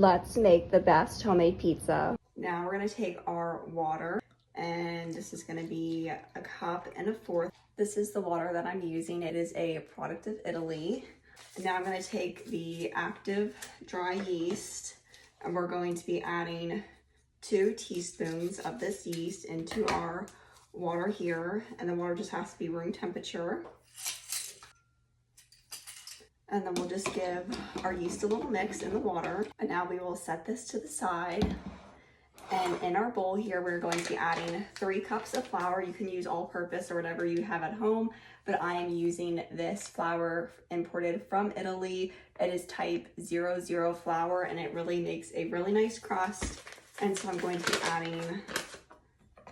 Let's make the best homemade pizza. Now we're gonna take our water, and this is gonna be a cup and a fourth. This is the water that I'm using. It is a product of Italy. And now I'm gonna take the active dry yeast, and we're going to be adding 2 teaspoons of this yeast into our water here, and the water just has to be room temperature. And then we'll just give our yeast a little mix in the water. And now we will set this to the side. And in our bowl here, we're going to be adding 3 cups of flour. You can use all-purpose or whatever you have at home, but I am using this flour imported from Italy. It is type 00 flour, and it really makes a really nice crust. And so I'm going to be adding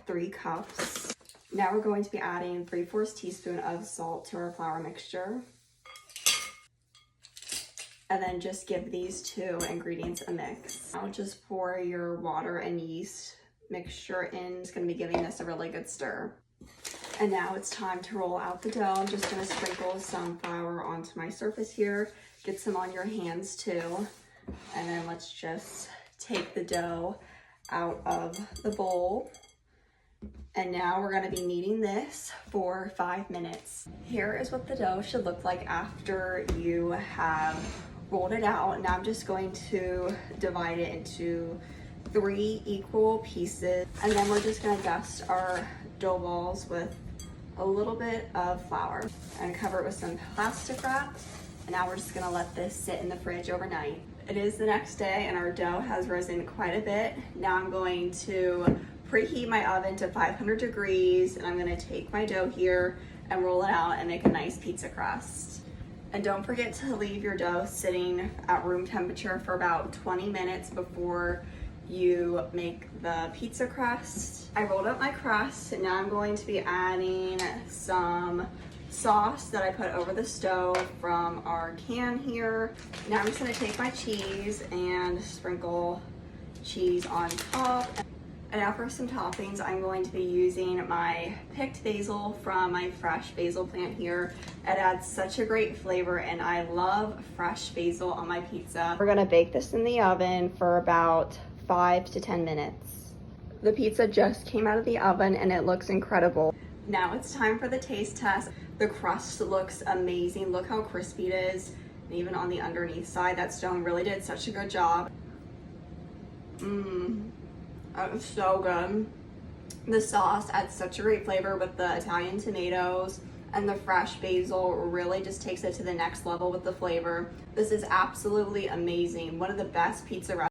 3 cups. Now we're going to be adding 3/4 teaspoon of salt to our flour mixture. And then just give these 2 ingredients a mix. Now just pour your water and yeast mixture in. It's gonna be giving this a really good stir. And now it's time to roll out the dough. I'm just gonna sprinkle some flour onto my surface here. Get some on your hands too. And then let's just take the dough out of the bowl. And now we're gonna be kneading this for 5 minutes. Here is what the dough should look like after you have rolled it out. Now I'm just going to divide it into 3 equal pieces. And then we're just gonna dust our dough balls with a little bit of flour and cover it with some plastic wrap. And now we're just gonna let this sit in the fridge overnight. It is the next day and our dough has risen quite a bit. Now I'm going to preheat my oven to 500 degrees, and I'm gonna take my dough here and roll it out and make a nice pizza crust. And don't forget to leave your dough sitting at room temperature for about 20 minutes before you make the pizza crust. I rolled up my crust, and now I'm going to be adding some sauce that I put over the stove from our can here. Now I'm just gonna take my cheese and sprinkle cheese on top. And now for some toppings, I'm going to be using my picked basil from my fresh basil plant here. It adds such a great flavor, and I love fresh basil on my pizza. We're gonna bake this in the oven for about 5 to 10 minutes. The pizza just came out of the oven and it looks incredible. Now it's time for the taste test. The crust looks amazing. Look how crispy it is. And even on the underneath side, that stone really did such a good job. That was so good. The sauce adds such a great flavor with the Italian tomatoes, and the fresh basil really just takes it to the next level with the flavor. This is absolutely amazing. One of the best pizza recipes